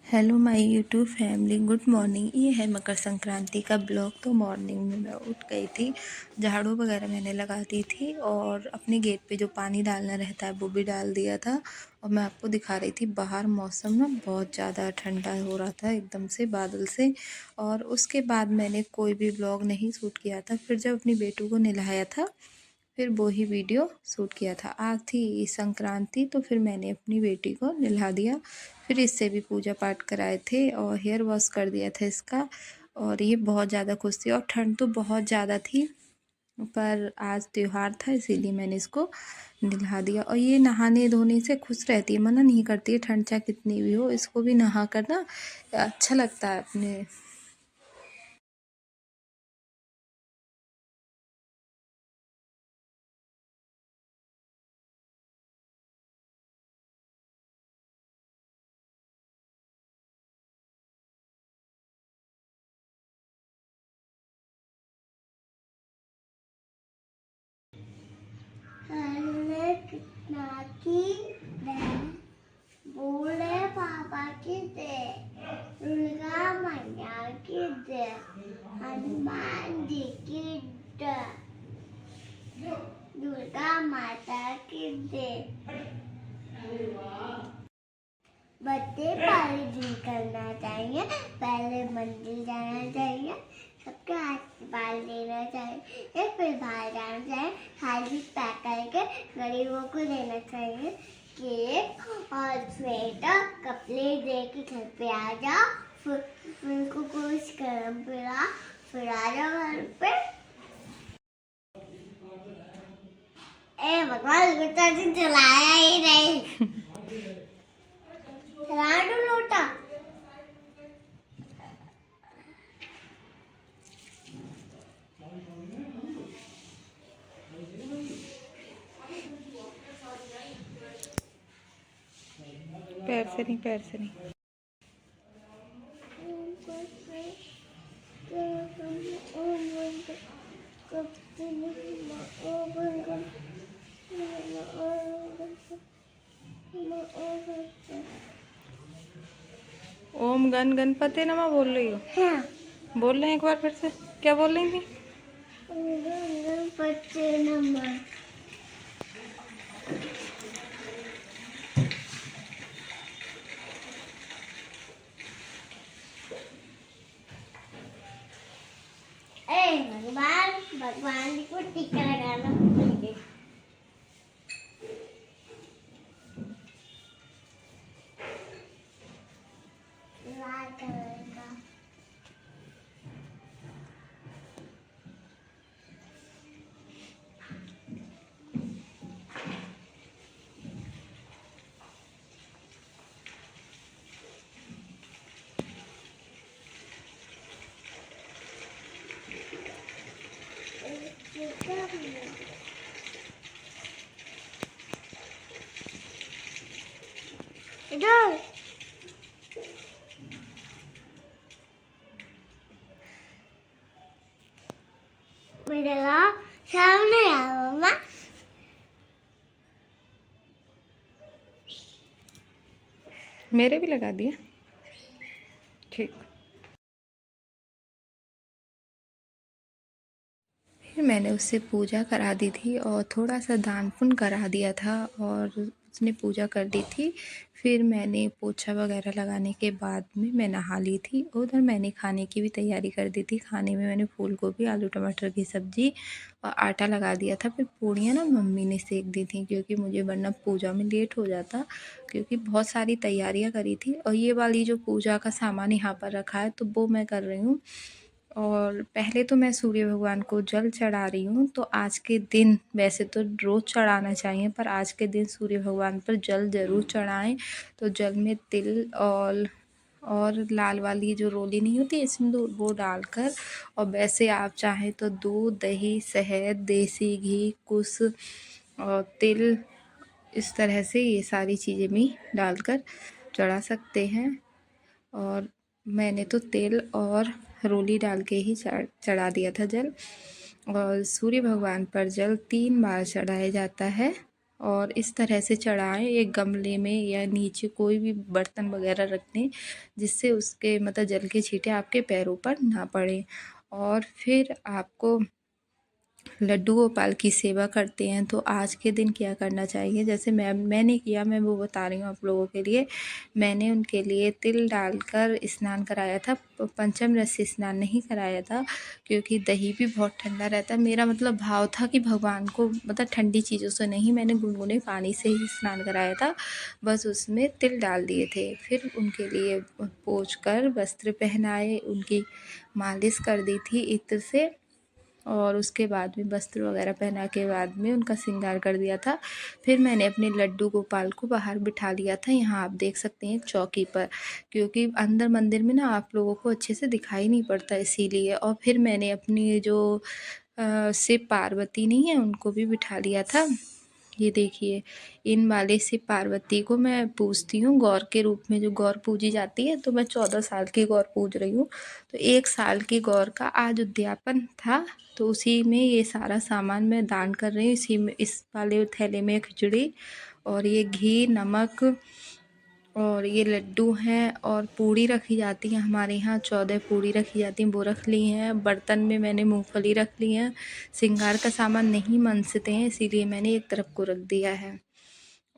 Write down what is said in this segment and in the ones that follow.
Hello my YouTube family, good morning. ये है मकर संक्रांति का ब्लॉग। तो मॉर्निंग में मैं उठ गई थी, झाड़ू वगैरह मैंने लगा दी थी और अपने गेट पे जो पानी डालना रहता है वो भी डाल दिया था। और मैं आपको दिखा रही थी बाहर मौसम ना बहुत ज़्यादा ठंडा हो रहा था एकदम से बादल से। और उसके बाद मैंने कोई भी ब्लॉग नहीं शूट किया था। फिर जब अपनी बेटू को नहलाया था फिर वो ही वीडियो शूट किया था। आज थी संक्रांति तो फिर मैंने अपनी बेटी को नहला दिया। फिर इससे भी पूजा पाठ कराए थे और हेयर वॉश कर दिया था इसका। और ये बहुत ज़्यादा खुश थी और ठंड तो बहुत ज़्यादा थी, पर आज त्योहार था इसीलिए मैंने इसको नहला दिया। और ये नहाने धोने से खुश रहती है, मना नहीं करती है, ठंड चाहे कितनी भी हो इसको भी नहा कर ना अच्छा लगता है अपने। कितना की बूढ़े पापा की दे, दुर्गा मैया की दे, हनुमान जी की दे, दुर्गा माता की दे। बर्थडे पार्टी दिन करना चाहिए, पहले मंदिर जाना चाहिए, सबके आशीर्वाद लेना चाहिए, फिर बाहर जाना चाहिए, थाली पैक करके गरीबों को देना चाहिए। केक और स्वेटर कपड़े दे के घर पे आ जाओ, फिर उनको कुछ गरम पिला, फिर आ जाओ घर पे। ए भगवान, गुस्सा से चलाया ही नहीं। चला दो लोटा। पैर से नहीं, पैर से नहीं। ओम गण गणपति नमः बोल रही हो? हाँ। बोल रहे हैं एक बार फिर से, क्या बोल रही थी? गणपति नमः। ए भगवान, भगवान को टीका लगाना भूल गई। लाल कलर का। इधर मेरे सामने आओ मम्मा। मेरे भी लगा दिया, ठीक। फिर मैंने उससे पूजा करा दी थी और थोड़ा सा दान पुण्य करा दिया था और उसने पूजा कर दी थी। फिर मैंने पोछा वगैरह लगाने के बाद में मैं नहा ली थी। उधर मैंने खाने की भी तैयारी कर दी थी। खाने में मैंने फूल गोभी, आलू टमाटर की सब्ज़ी और आटा लगा दिया था। फिर पूड़ियाँ ना मम्मी ने सेक दी थी क्योंकि मुझे वरना पूजा में लेट हो जाता, क्योंकि बहुत सारी तैयारियाँ करी थी। और ये वाली जो पूजा का सामान यहाँ पर रखा है तो वो मैं कर रही हूँ। और पहले तो मैं सूर्य भगवान को जल चढ़ा रही हूँ। तो आज के दिन, वैसे तो रोज़ चढ़ाना चाहिए, पर आज के दिन सूर्य भगवान पर जल ज़रूर चढ़ाएं। तो जल में तिल और लाल वाली जो रोली नहीं होती है सिंदूर, वो डालकर, और वैसे आप चाहें तो दूध, दही, शहद, देसी घी, कुश और तिल, इस तरह से ये सारी चीज़ें भी डालकर चढ़ा सकते हैं। और मैंने तो तेल और रोली डाल के ही चढ़ा दिया था जल। और सूर्य भगवान पर जल 3 बार चढ़ाया जाता है। और इस तरह से चढ़ाएं एक गमले में या नीचे कोई भी बर्तन वगैरह रख दें, जिससे उसके मतलब जल के छींटे आपके पैरों पर ना पड़े। और फिर आपको लड्डू गोपाल की सेवा करते हैं तो आज के दिन क्या करना चाहिए, जैसे मैंने किया, मैं वो बता रही हूँ आप लोगों के लिए। मैंने उनके लिए तिल डालकर स्नान कराया था, पंचम रस से स्नान नहीं कराया था, क्योंकि दही भी बहुत ठंडा रहता है। मेरा मतलब भाव था कि भगवान को मतलब ठंडी चीज़ों से नहीं, मैंने गुनगुने पानी से ही स्नान कराया था, बस उसमें तिल डाल दिए थे। फिर उनके लिए पोंछ कर वस्त्र पहनाए, उनकी मालिश कर दी थी इत्र से, और उसके बाद में वस्त्र वगैरह पहना के बाद में उनका श्रृंगार कर दिया था। फिर मैंने अपने लड्डू गोपाल को बाहर बिठा लिया था, यहाँ आप देख सकते हैं एक चौकी पर, क्योंकि अंदर मंदिर में ना आप लोगों को अच्छे से दिखाई नहीं पड़ता इसीलिए। और फिर मैंने अपनी जो शिव पार्वती नहीं है उनको भी बिठा लिया था। ये देखिए, इन वाले शिव पार्वती को मैं पूजती हूँ गौर के रूप में, जो गौर पूजी जाती है, तो मैं 14 साल की गौर पूज रही हूँ। तो 1 साल की गौर का आज उद्यापन था, तो उसी में ये सारा सामान मैं दान कर रही हूँ। इसी में इस वाले थैले में खिचड़ी और ये घी, नमक और ये लड्डू हैं, और पूड़ी रखी जाती है हमारे यहाँ, 14 पूड़ी रखी जाती हैं, वो रख ली हैं। बर्तन में मैंने मूंगफली रख ली है। श्रृंगार का सामान नहीं मनसते हैं, इसीलिए मैंने एक तरफ को रख दिया है।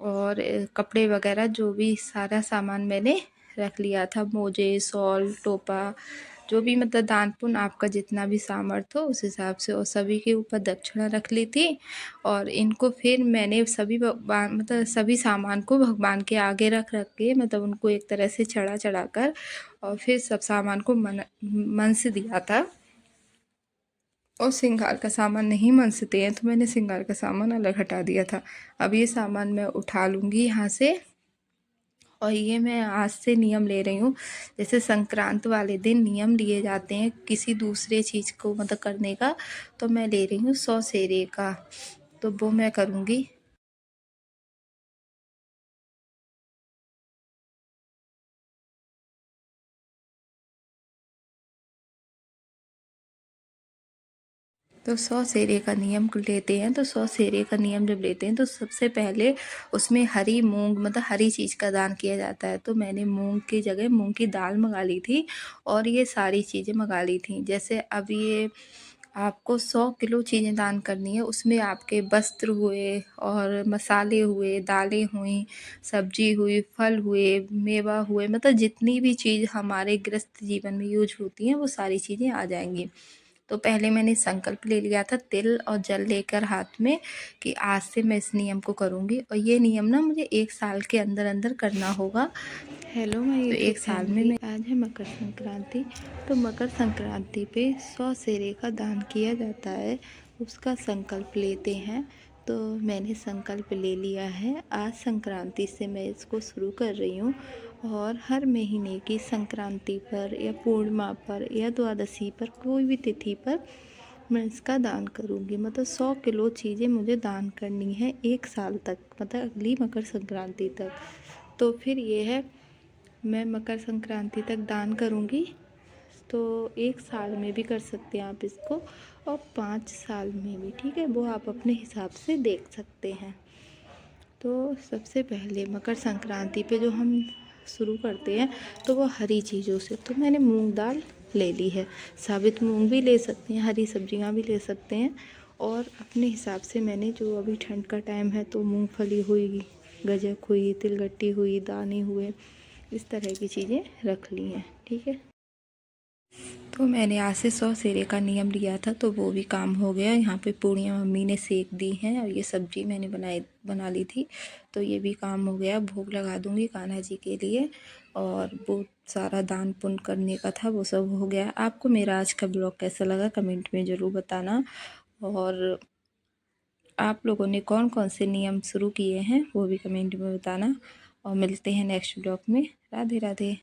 और कपड़े वगैरह जो भी सारा सामान मैंने रख लिया था, मोजे, शॉल, टोपा, जो भी मतलब दान पुण्य आपका जितना भी सामर्थ्य हो उस हिसाब से, और सभी के ऊपर दक्षिणा रख ली थी। और इनको फिर मैंने सभी भगवान मतलब सभी सामान को भगवान के आगे रख के, मतलब उनको एक तरह से चढ़ा कर, और फिर सब सामान को मन से दिया था। और श्रृंगार का सामान नहीं मनसते हैं, तो मैंने श्रृंगार का सामान अलग हटा दिया था। अब ये सामान मैं उठा लूँगी यहाँ से, और ये मैं आज से नियम ले रही हूँ। जैसे संक्रांत वाले दिन नियम लिए जाते हैं किसी दूसरे चीज़ को मतलब करने का, तो मैं ले रही हूँ 100 सेरे का, तो वो मैं करूँगी। तो 100 सेरे का नियम लेते हैं, तो 100 सेरे का नियम जब लेते हैं तो सबसे पहले उसमें हरी मूंग मतलब हरी चीज़ का दान किया जाता है। तो मैंने मूंग की जगह मूंग की दाल मंगा ली थी, और ये सारी चीज़ें मंगा ली थी। जैसे अब ये आपको 100 किलो चीज़ें दान करनी है, उसमें आपके वस्त्र हुए और मसाले हुए, दालें हुई, सब्जी हुई, फल हुए, मेवा हुए, मतलब जितनी भी चीज़ हमारे गृहस्थ जीवन में यूज होती हैं वो सारी चीज़ें आ जाएंगी। तो पहले मैंने संकल्प ले लिया था तिल और जल लेकर हाथ में, कि आज से मैं इस नियम को करूँगी, और ये नियम ना मुझे 1 साल के अंदर अंदर करना होगा। हेलो मैं तो 1 साल में मैं आज है मकर संक्रांति, तो मकर संक्रांति पे 100 सेरे का दान किया जाता है, उसका संकल्प लेते हैं। तो मैंने संकल्प ले लिया है, आज संक्रांति से मैं इसको शुरू कर रही हूँ, और हर महीने की संक्रांति पर या पूर्णिमा पर या द्वादशी पर कोई भी तिथि पर मैं इसका दान करूँगी। मतलब 100 किलो चीज़ें मुझे दान करनी है 1 साल तक, मतलब अगली मकर संक्रांति तक। तो फिर ये है, मैं मकर संक्रांति तक दान करूँगी, तो 1 साल में भी कर सकते हैं आप इसको, और 5 साल में भी, ठीक है, वो आप अपने हिसाब से देख सकते हैं। तो सबसे पहले मकर संक्रांति पे जो हम शुरू करते हैं तो वो हरी चीज़ों से, तो मैंने मूंग दाल ले ली है, साबित मूंग भी ले सकते हैं, हरी सब्जियां भी ले सकते हैं, और अपने हिसाब से मैंने जो अभी ठंड का टाइम है तो मूंगफली हुई, गजक हुई, तिलगट्टी हुई, दाने हुए, इस तरह की चीज़ें रख ली हैं, ठीक है। तो मैंने आज से 100 सेरे का नियम लिया था, तो वो भी काम हो गया। यहाँ पे पूड़ियाँ मम्मी ने सेक दी हैं, और ये सब्ज़ी मैंने बना ली थी, तो ये भी काम हो गया। भोग लगा दूँगी कान्हा जी के लिए, और वो सारा दान पुण्य करने का था वो सब हो गया। आपको मेरा आज का ब्लॉग कैसा लगा कमेंट में ज़रूर बताना, और आप लोगों ने कौन कौन से नियम शुरू किए हैं वो भी कमेंट में बताना, और मिलते हैं नेक्स्ट ब्लॉग में। राधे राधे।